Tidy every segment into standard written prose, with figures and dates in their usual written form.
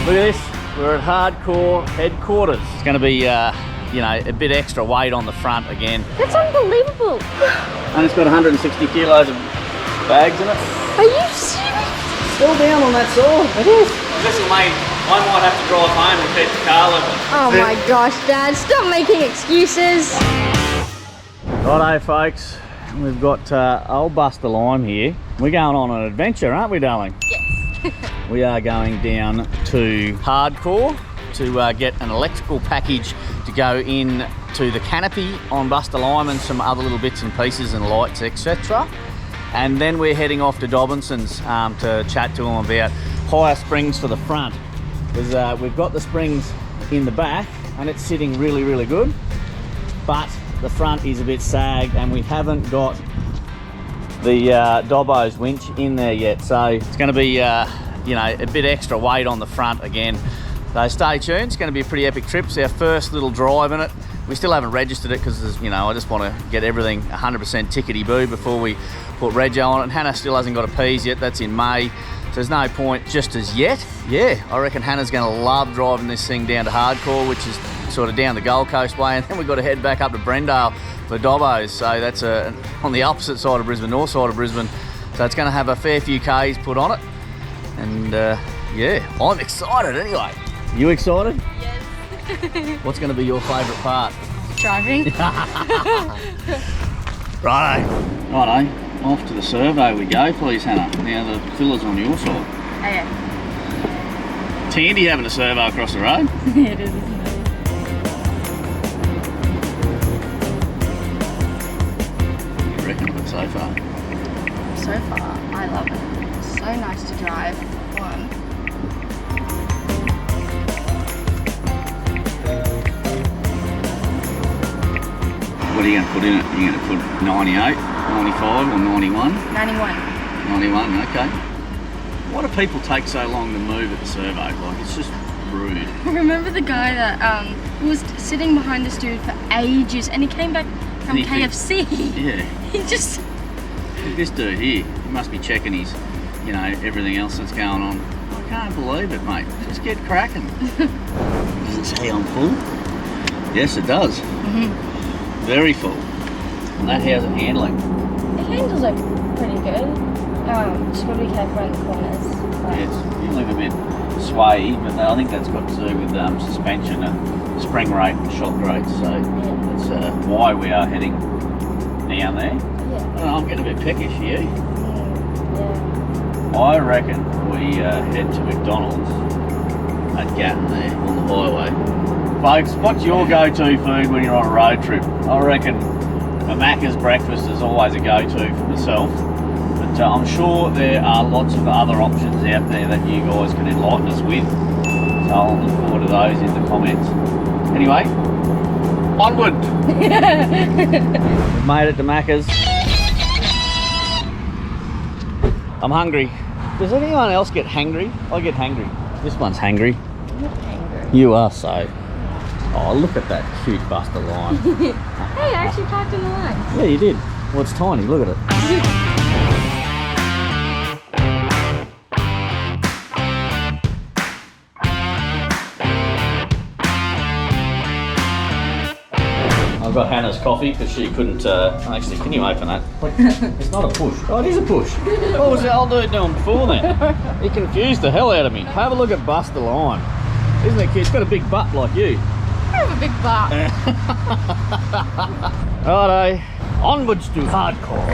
Look at this, we're at Hardkorr headquarters. It's going to be, you know, a bit extra weight on the front again. That's unbelievable. And it's got 160 kilos of bags in it. Are you serious? Still down on that saw. It is. This will mean I might have to drive home and keep the car level. Oh my gosh, Dad, stop making excuses. Righto folks, we've got old Busta'S here. We're going on an adventure, aren't we, darling? Yes. We are going down to Hardkorr to get an electrical package to go in to the canopy on Busta'S and some other little bits and pieces and lights, etc. And then we're heading off to Dobinson's to chat to them about higher springs for the front. Because we've got the springs in the back and it's sitting really, really good. But the front is a bit sagged and we haven't got the Dobinson winch in there yet. So it's going to be, you know, a bit extra weight on the front again. So stay tuned, it's going to be a pretty epic trip. It's our first little drive in it. We still haven't registered it because, you know, I just want to get everything 100% tickety-boo before we put rego on it. Hannah still hasn't got a P's yet, that's in May. So there's no point just as yet. Yeah, I reckon Hannah's going to love driving this thing down to Hardkorr, which is sort of down the Gold Coast way, and then we've got to head back up to Brendale for Dobos. So that's on the opposite side of Brisbane, north side of Brisbane. So it's going to have a fair few Ks put on it. And yeah, I'm excited anyway. You excited? Yes. What's going to be your favourite part? Driving. Righto, off to the survey we go, please, Hannah. Now the filler's on your side. Oh yeah. It's handy having a servo across the road. It is, isn't it? What do you reckon of it so far? So far, I love it. It's so nice to drive. One. What are you going to put in it? Are you going to put 98, 95 or 91? 91. 91, okay. Why do people take so long to move at the servo? Like, it's just rude. Remember the guy that was sitting behind this dude for ages and he came back from KFC? Yeah. He just... This dude here, he must be checking his, you know, everything else that's going on. I can't believe it, mate. Just get cracking. Does it say I'm full? Yes, it does. Mm-hmm. Very full. And that how's it handling? It handles it pretty good. Just gotta be careful around the corners. But... Yeah, it's feeling a bit swayy, but I think that's got to do with suspension and spring rate and shock rate. So yeah, that's why we are heading down there. Yeah. I'm getting a bit peckish here. Yeah. I reckon we head to McDonald's at Gatton there on the highway. Folks, what's your go-to food when you're on a road trip? I reckon a Macca's breakfast is always a go-to for myself, but I'm sure there are lots of other options out there that you guys can enlighten us with. So I'll look forward to those in the comments. Anyway, onward! We've made it to Macca's. I'm hungry. Does anyone else get hangry? I get hangry. This one's hangry. I'm not angry. You are so. Oh, look at that cute Busta'S. Hey, I actually parked in the line. Yeah, you did. Well, it's tiny. Look at it. I've got Hannah's coffee because she couldn't. Actually, can you open that? It's not a push. Oh, it is a push. What was the old dude doing before then? He confused the hell out of me. Have a look at Busta'S. Isn't it cute? It's got a big butt like you. I have a big butt. Righto, onwards to Hardkorr.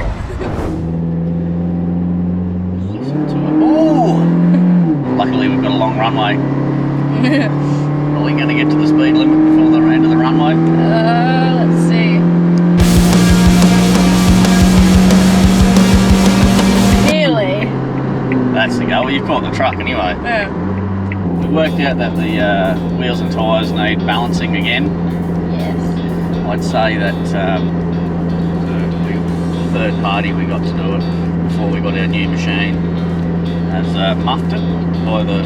Listen to it. Oh! Luckily we've got a long runway. Probably going to get to the speed limit before they're into the runway. Let's see. Nearly. That's the go. Well, you've caught the truck anyway. Yeah. We worked out that the wheels and tyres need balancing again. Yes. I'd say that the third party we got to do it before we got our new machine has muffed it by the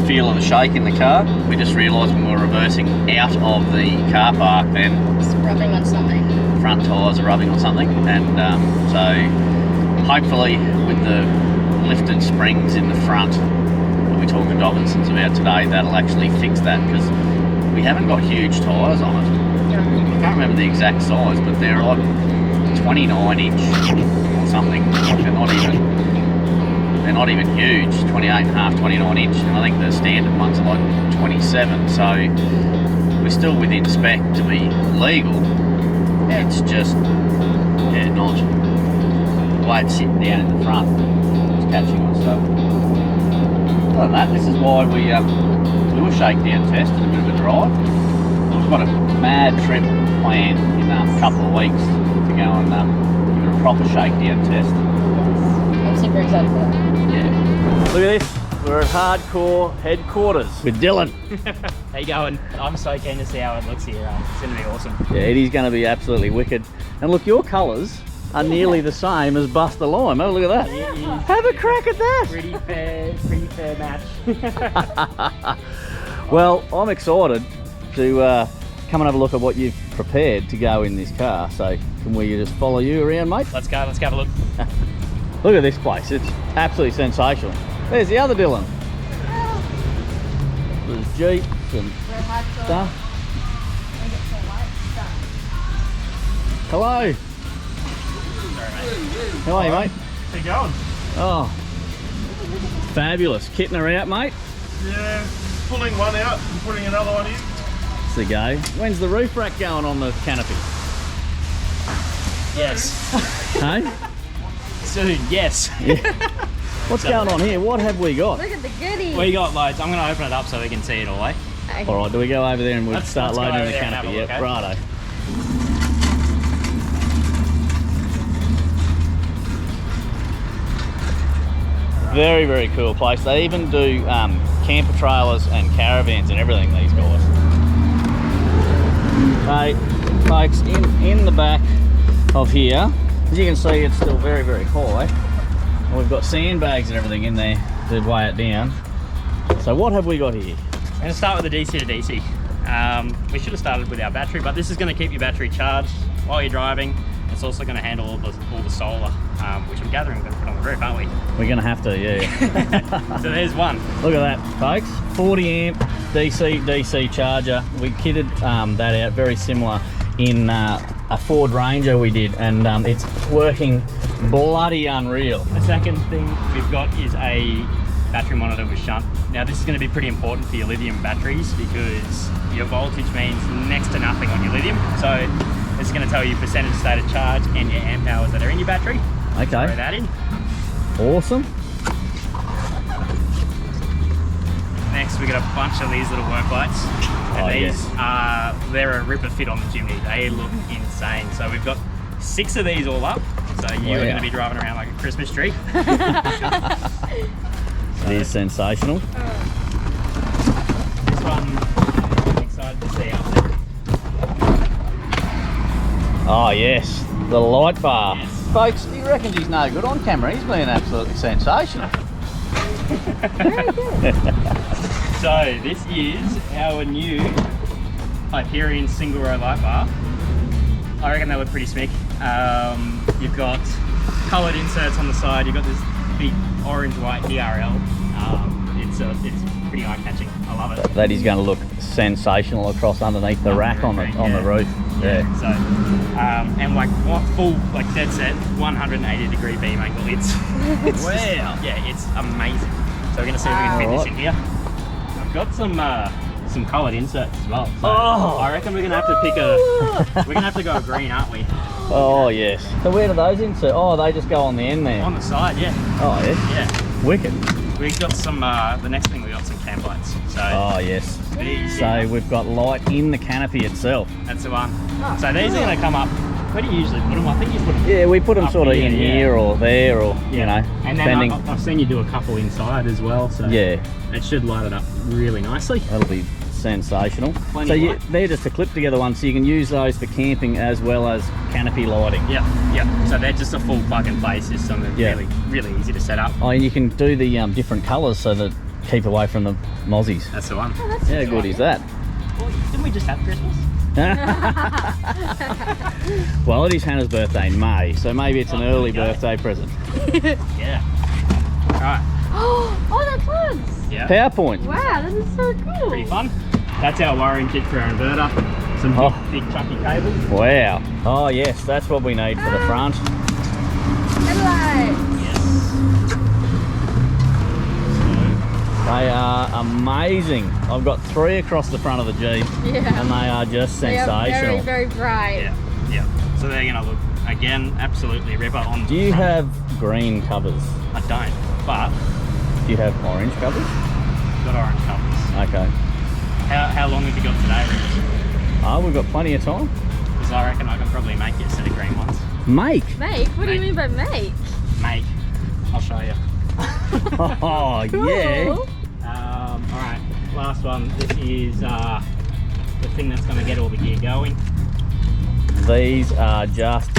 feel of the shake in the car. We just realised when we were reversing out of the car park then it's rubbing on something. The front tyres are rubbing on something, and so hopefully with the lifted springs in the front, we're talking Dobinsons about today that'll actually fix that, because we haven't got huge tyres on it. I can't remember the exact size, but they're like 29 inch or something. Like they're not even huge, 28.5, 29 inch, and I think the standard ones are like 27, so we're still within spec to be legal. It's just, yeah, not the way it's sitting down in the front, it's catching on stuff. Other than that, this is why we do a shakedown test and a bit of a drive. We've got a mad trip planned in a couple of weeks to go and give it a proper shakedown test. I'm super excited for that. Yeah. Look at this. We're at Hardkorr headquarters with Dylan. How you going? I'm so keen to see how it looks here. It's going to be awesome. Yeah, Eddie's going to be absolutely wicked. And look, your colours are nearly the same as Busta'S. Oh, look at that. Yeah. Have a crack at that. Pretty fair match. Well, I'm excited to come and have a look at what you've prepared to go in this car. So can we just follow you around, mate? Let's go. Let's have a look. Look at this place. It's absolutely sensational. There's the other Dylan. There's Jeeps and stuff. Hello. Sorry, mate. How are you, mate? How you going? Oh, fabulous. Kitting her out, mate. Yeah, pulling one out and putting another one in. That's the go. When's the roof rack going on the canopy? Yes. Hey? Soon, yes. Yeah. What's going on here? What have we got? Look at the goodies. We got loads. I'm going to open it up so we can see it all, eh? Okay. All right, do we go over there and we'll start let's go loading over the there and have canopy? a look, Yep, eh? righto. Very, very cool place. They even do camper trailers and caravans and everything, these guys. Hey, folks, in the back of here, as you can see, it's still very, very high. And we've got sandbags and everything in there to weigh it down. So what have we got here? We're going to start with the DC to DC. We should have started with our battery, but this is going to keep your battery charged while you're driving. It's also going to handle all the solar, which I'm gathering we're going to put on the roof, aren't we? We're going to have to, yeah. So there's one. Look at that, folks. 40 amp DC charger. We kitted that out very similar in a Ford Ranger we did, and it's working bloody unreal. The second thing we've got is a battery monitor with shunt. Now this is going to be pretty important for your lithium batteries because your voltage means next to nothing on your lithium. So it's going to tell you percentage state of charge and your amp hours that are in your battery. Okay. Throw that in. Awesome. Next we got a bunch of these little work lights. And Oh, these yes. are, they're a ripper fit on the Jimny. They look insane. So we've got 6 of these all up. So you are going to be driving around like a Christmas tree. It is sensational. This one, I'm excited to see up there. Oh yes, the light bar. Yes. Folks, he reckons he's no good on camera. He's been absolutely sensational. So this is our new Hyperion single row light bar. I reckon they look pretty smick. You've got coloured inserts on the side. You've got this big orange-white DRL. It's pretty eye-catching. I love it. That is going to look sensational across underneath the rack on the roof. Yeah. So, and like full, like dead set, 180-degree beam angle. It's Wow. yeah, it's amazing. So we're gonna see if we can fit this in here. I've got some coloured inserts as well. So Oh. I reckon we're gonna have to pick we're gonna have to go green, aren't we? Oh yes. So where do those insert? Oh, they just go on the end there. On the side, yeah. Oh yes. Yeah. Wicked. We've got some, the next thing we got some camp lights. So Oh yes. these, So we've got light in the canopy itself. that's the one. So these are gonna come up. Where do you usually put them? I think you put them. Yeah, we put them Up sort of here, in yeah. here or there, or you know, And then depending. I've seen you do a couple inside as well. So Yeah, it should light it up really nicely. that'll be sensational. Plenty So of you, light. they're just a clip together one, so you can use those for camping as well as canopy lighting. Yeah, yeah. So they're just a full plug and play system. They're Yeah. really easy to set up. Oh, and you can do the different colours so that keep away from the mozzies. That's the one. How good is that? Well, didn't we just have Christmas? Well, it is Hannah's birthday in May, so maybe it's an early there you go. birthday present. Yeah. All right. Oh, the plugs! Yeah. PowerPoint. Wow, that is so cool. Pretty fun. That's our wiring kit for our inverter. Some big chunky cables. Wow. Oh yes, that's what we need for the front. Headlights. They are amazing. I've got 3 across the front of the Jeep, Yeah. and they are just They are sensational. very, very bright. Yeah, yeah. So they're gonna look, again, absolutely ripper on the Do you front. have green covers? I don't, but Do you have orange covers? I've got orange covers. Okay. How long have you got today, Rich? Oh, we've got plenty of time. Because I reckon I can probably make you a set of green ones. Make. Make? What do you Make. mean by make? Make. I'll show you. Oh, yeah. Cool. Alright, last one. This is the thing that's going to get all the gear going. These are just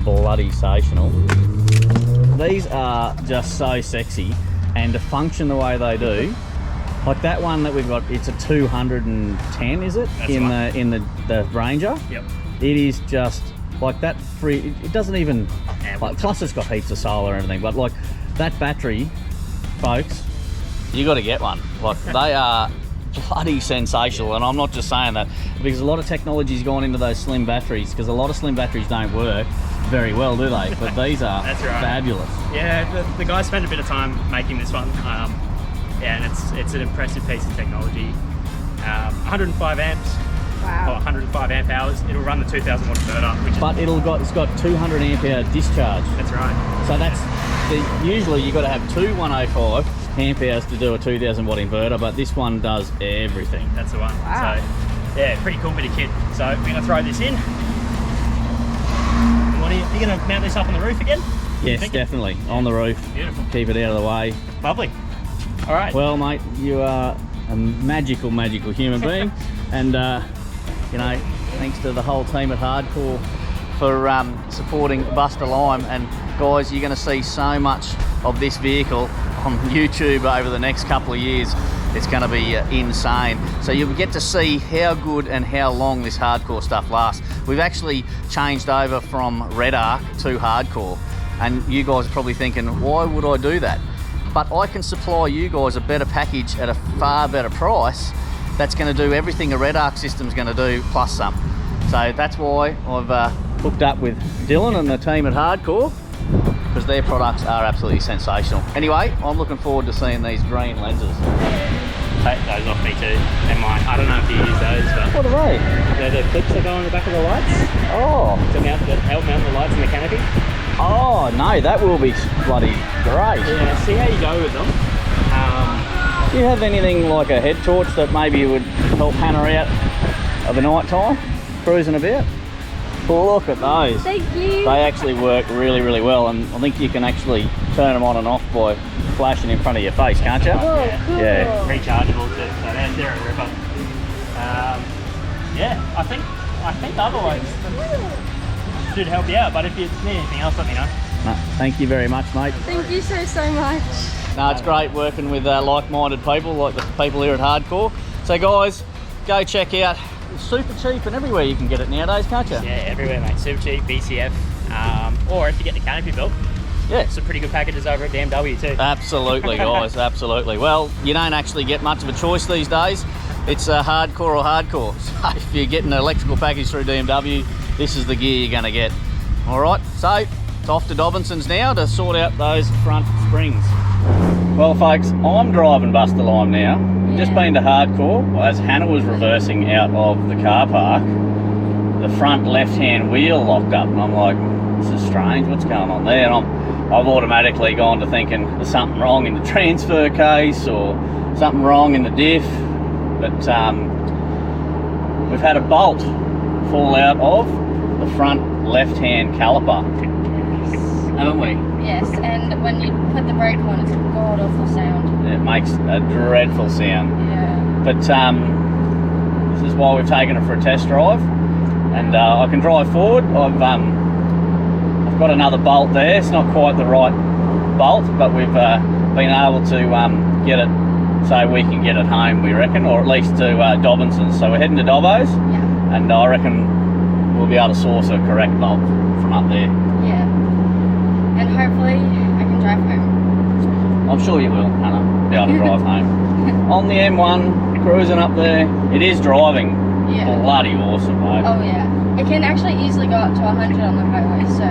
bloody sensational. These are just so sexy, and to function the way they do, like that one that we've got, it's a 210, is it? That's in right. the Ranger. Yep. It is just like that free. It doesn't even like. Plus, it's got heaps of solar and everything. But like that battery, folks, you got to get one. Like they are bloody sensational, and I'm not just saying that because a lot of technology's gone into those slim batteries. Because a lot of slim batteries don't work very well, do they? But these are That's right. fabulous. Yeah, the guys spent a bit of time making this one. Yeah, and it's an impressive piece of technology. 105 amps. Wow. 105 amp hours. It'll run the 2000 watt inverter, which is, But it's got 200 amp hour discharge. that's right. So that's usually you've got to have two 105 amp hours to do a 2000 watt inverter, but this one does everything. That's the one. Wow. So yeah, pretty cool bit of kit. So we're going to throw this in. What are you going to mount this up on the roof again? Yes, Thinking? definitely on the roof. Beautiful. Keep it out of the way. Lovely. All right. Well, mate, you are a magical human being, and you know, thanks to the whole team at Hardkorr for supporting Busta'S. And guys, you're going to see so much of this vehicle on YouTube over the next couple of years. It's going to be insane. So you'll get to see how good and how long this Hardkorr stuff lasts. We've actually changed over from 𝗬𝗢𝗟𝗏 to Hardkorr, and you guys are probably thinking, why would I do that? But I can supply you guys a better package at a far better price that's going to do everything a 𝗬𝗢𝗟𝗏 system's going to do plus some. So that's why I've hooked up with Dylan and the team at Hardkorr, because their products are absolutely sensational. Anyway, I'm looking forward to seeing these green lenses. Take those off me too. They're mine. I don't know if you use those, but What are they? they're the clips that go on the back of the lights Oh, to help mount the lights in the canopy. oh no, that will be bloody great. Yeah, see how you go with them. Do you have anything like a head torch that maybe would help Hannah out of the night time, cruising about? Look at those. Thank you. They actually work really well, and I think you can actually turn them on and off by flashing in front of your face, can't you? Oh, cool. Yeah. Rechargeable too, so they're a ripper. Yeah, I think otherwise should help you out, but if you need anything else, let me know. No, thank you very much, mate. Thank you so much. No, it's great working with like-minded people, like the people here at Hardkorr. So guys, go check out. It's super cheap and everywhere you can get it nowadays, can't you? Yeah, everywhere, mate. Super cheap, BCF, or if you get the canopy built, Yeah. some pretty good packages over at BMW too. Absolutely, guys, absolutely. Well, you don't actually get much of a choice these days. It's Hardkorr or Hardkorr. So if you're getting an electrical package through BMW, this is the gear you're going to get. All right, so it's off to Dobinson's now to sort out those front springs. Well, folks, I'm driving Busta'S now. Just been to Hardkorr. As Hannah was reversing out of the car park, the front left-hand wheel locked up, and I'm like, this is strange, what's going on there? And I've automatically gone to thinking there's something wrong in the transfer case or something wrong in the diff. But we've had a bolt fall out of the front left-hand caliper, haven't we? Yes, and when you put the brake on, it's a god-awful sound. It makes a dreadful sound. Yeah. But this is why we've taken it for a test drive, and I can drive forward. I've got another bolt there. It's not quite the right bolt, but we've been able to get it so we can get it home, we reckon, or at least to Dobinson's. So we're heading to Dobbo's, Yeah. and I reckon we'll be able to source a correct bolt from up there. Yeah. And hopefully I can drive home. I'm sure you will, Hannah, be able to drive home. On the M1, cruising up there, it is driving bloody awesome, mate. Oh yeah. It can actually easily go up to 100 on the highway, so...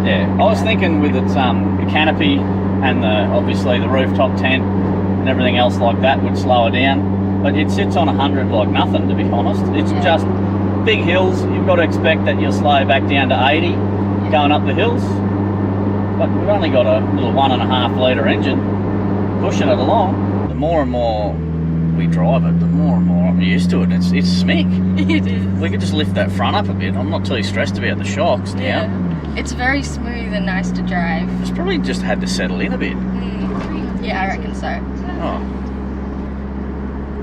Yeah, I was thinking with its the canopy and obviously the rooftop tent and everything else like that would slow it down. But it sits on 100 like nothing, to be honest. It's just big hills. You've got to expect that you'll slow back down to 80 going up the hills. But we've only got a little 1.5 litre engine pushing it along. The more and more we drive it, the more and more I'm used to it. It's smick. It is. We could just lift that front up a bit. I'm not too stressed about the shocks now. Yeah. It's very smooth and nice to drive. It's probably just had to settle in a bit. Yeah, I reckon so. Oh.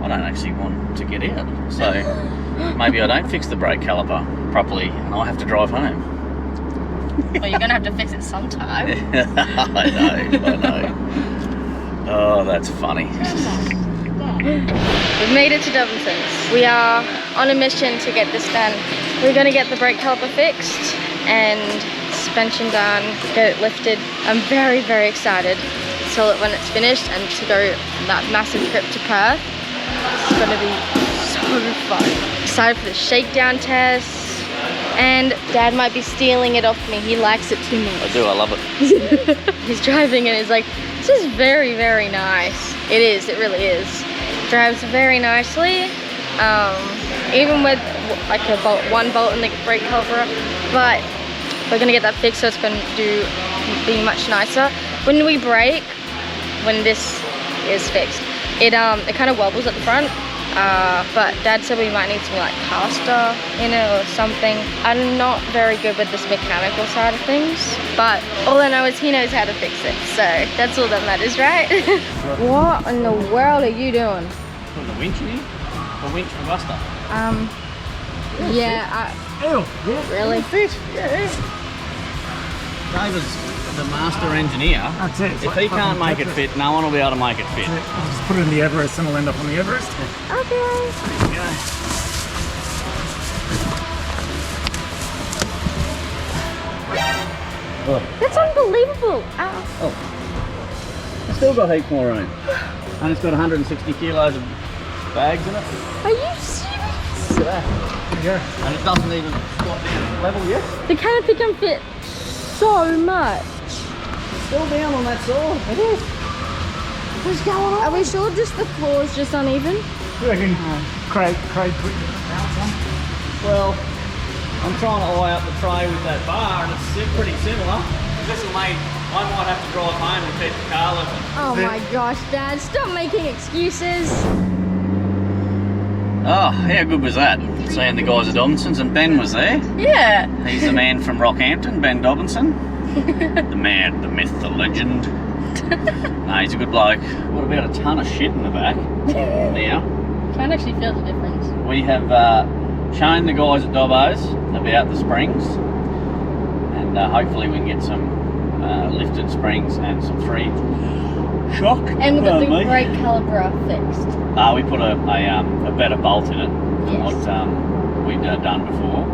I don't actually want to get out. So maybe I don't fix the brake caliper properly and I have to drive home. Well, you're going to have to fix it sometime. I know. Oh, that's funny. We've made it to Dobinson's. We are on a mission to get this done. We're going to get the brake caliper fixed and suspension done, get it lifted. I'm very, very excited to sell it when it's finished and to go on that massive trip to Perth. It's going to be so fun. Excited for the shakedown test. And Dad might be stealing it off me. He likes it too much. I do, I love it. He's driving and he's like, this is very, very nice. It is, it really is. Drives very nicely. Even with like one bolt in the brake caliper, but we're gonna get that fixed so it's gonna be much nicer. When we brake, when this is fixed, it kind of wobbles at the front. But Dad said we might need some like caster in it or something. I'm not very good with this mechanical side of things, but all I know is he knows how to fix it, so that's all that matters, right? What in the world are you doing? Put the winch in here? A winch for Busta? Yeah, really? Fit, yeah. David's the master engineer. That's it. If he can't make it fit, no one will be able to make it fit. I'll just put it in the Everest and we'll end up on the Everest. Okay. There you go. That's unbelievable. It's still got heaps more room. And it's got 160 kilos of bags in it. Are you serious? Look at that. There you go. And it doesn't even squat down level yet. The canopy can fit so much. Still down on that side. It is. What's going on? Are we sure just the floor is just uneven? You reckon Craig put your bounce on? Well, I'm trying to eye up the tray with that bar and it's pretty similar. This will make, I might have to drive home and keep the car level. Oh my gosh, Dad, stop making excuses. Oh, how good was that? Seeing the guys at Dobinson's, and Ben was there. Yeah. He's the man from Rockhampton, Ben Dobinson. The man, the myth, the legend. No, he's a good bloke. Got about a ton of shit in the back now. Can't actually feel the difference. We have shown the guys at Dobbo's about the springs, and hopefully we can get some lifted springs and some free shock. And we've got the brake caliper fixed. We put a better bolt in it than Yes. what we'd done before.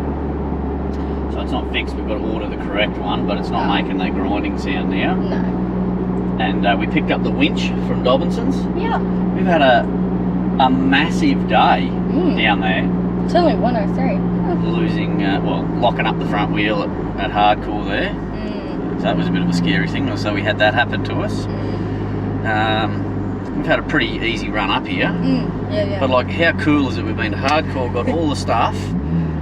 So it's not fixed, we've got to order the correct one, but it's not making that grinding sound now. No. And we picked up the winch from Dobinson's. Yeah. We've had a massive day down there. It's only 103. Losing, locking up the front wheel at Hardkorr there. So that was a bit of a scary thing, so we had that happen to us. We've had a pretty easy run up here. Yeah. But like, how cool is it? We've been to Hardkorr, got all the stuff,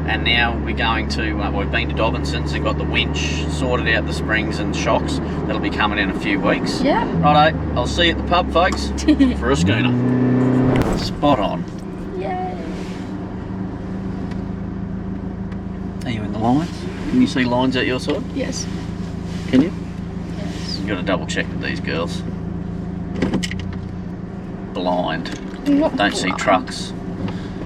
and now we're going to, we've been to Dobinson's and got the winch, sorted out the springs and shocks. That'll be coming in a few weeks. Yeah. Righto, I'll see you at the pub, folks, for a schooner. Spot on. Yay. Are you in the lines? Can you see lines at your side? Yes. Can you? Yes. You've got to double check with these girls. Blind. Don't see trucks.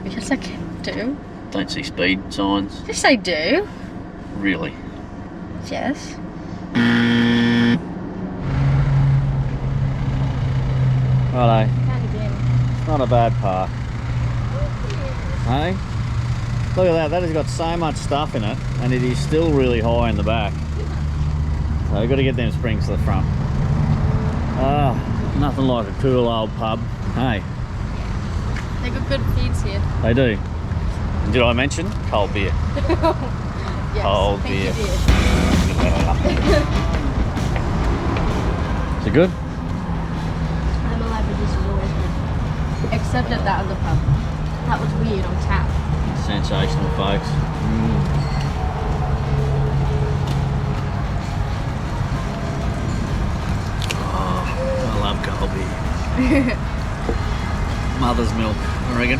Yes, I can do. Don't see speed signs. Yes, I do. Really? Yes. Righto. It's not a bad park. Hey? Look at that, that has got so much stuff in it, and it is still really high in the back. So we've got to get them springs to the front. Nothing like a cool old pub. Hey, They got good feeds here. they do. Did I mention cold beer? Yes, Cold I think beer. you did. Is it good? I'm alive, but this is always good. Except at that other pub. That was weird on tap. Sensational, folks. Oh, I love cold beer. Mother's milk, I reckon.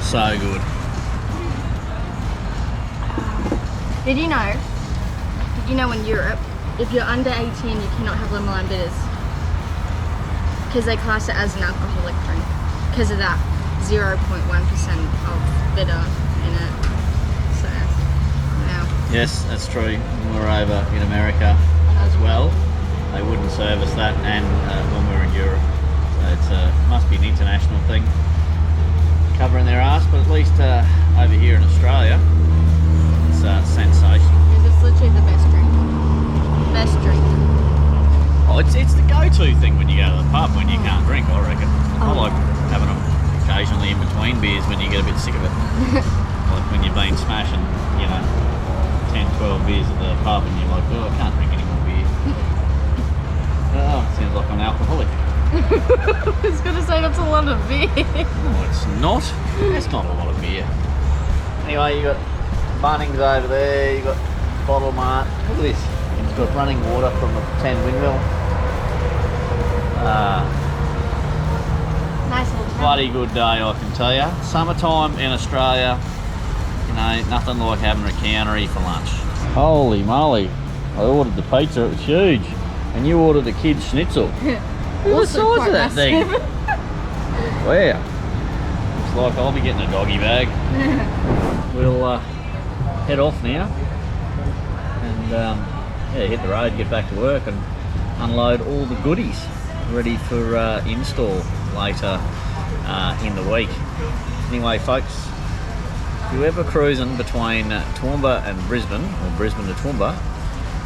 So good. Did you know in Europe, if you're under 18, you cannot have lemon lime bitters? Because they class it as an alcoholic drink. Because of that 0.1% of bitter in it. So, yeah. Yes, that's true. When we were over in America as well, they wouldn't serve us that, and when we were in Europe. So it must be an international thing. Covering their ass, but at least over here in Australia, it's sensational. It's literally the best drink. Best drink. Oh, it's the go-to thing when you go to the pub when you can't drink, I reckon. I like having them occasionally in between beers when you get a bit sick of it. Like when you've been smashing, 10, 12 beers at the pub and you're like, oh, I can't drink any more beer. Oh, it sounds like I'm an alcoholic. I was going to say that's a lot of beer. No, it's not. It's not a lot of beer. Anyway, you got Bunnings over there, you got Bottle Mart. Look at this. It's got running water from a 10 windmill. Nice little town. Bloody good day, I can tell you. Summertime in Australia, nothing like having a countery for lunch. Holy moly. I ordered the pizza, it was huge. And you ordered a kid's schnitzel. What size Also is that quite thing? massive. Wow. Looks like I'll be getting a doggy bag. We'll head off now and hit the road, get back to work and unload all the goodies ready for install later in the week. Anyway, folks, if you're ever cruising between Toowoomba and Brisbane, or Brisbane to Toowoomba,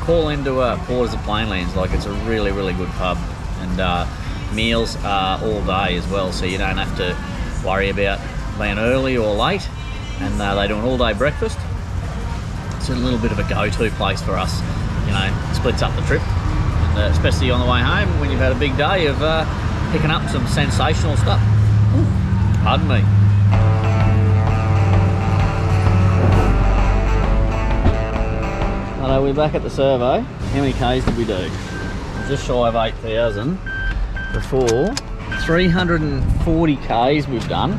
call into 𝗕𝗢𝗨𝗟𝗏𝗟𝗓𝗏𝗏, like it's a really, really good pub, and meals are all day as well, so you don't have to worry about being early or late, and they do an all-day breakfast. It's a little bit of a go-to place for us, splits up the trip, and especially on the way home when you've had a big day of picking up some sensational stuff. Ooh, pardon me. Hello, we're back at the survey. How many Ks did we do? Just shy of 8,000 before. 340 Ks we've done.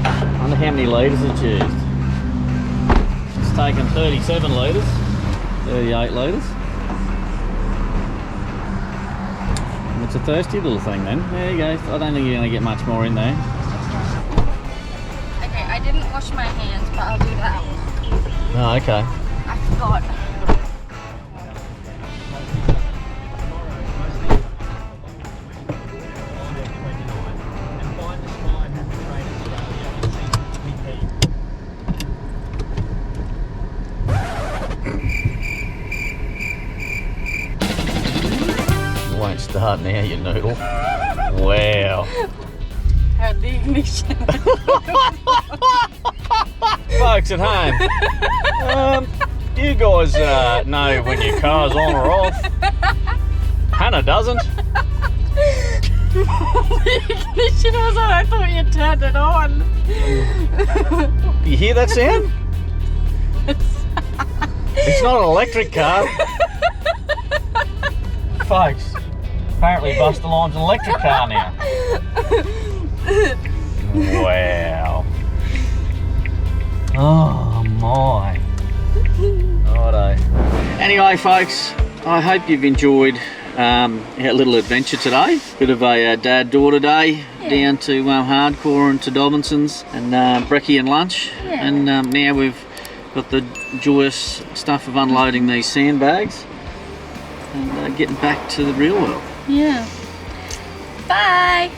I wonder how many litres it's used. It's taken 37 litres, 38 litres. It's a thirsty little thing then. There you go. I don't think you're going to get much more in there. Okay, I didn't wash my hands, but I'll do that. Oh, okay. I forgot. Won't start now, you noodle. Wow. Had the ignition. Folks at home, you guys know when your car's on or off. Hannah doesn't. The ignition was on. I thought you turned it on. You hear that sound? It's not an electric car. Folks, apparently Busta'S an electric car now. Wow. Oh my. Righto. Anyway, folks, I hope you've enjoyed our little adventure today. Bit of a dad-daughter day down to Hardkorr and to Dobinson's and brekkie and lunch. Yeah. And now we've got the joyous stuff of unloading these sandbags and getting back to the real world. Yeah. Bye.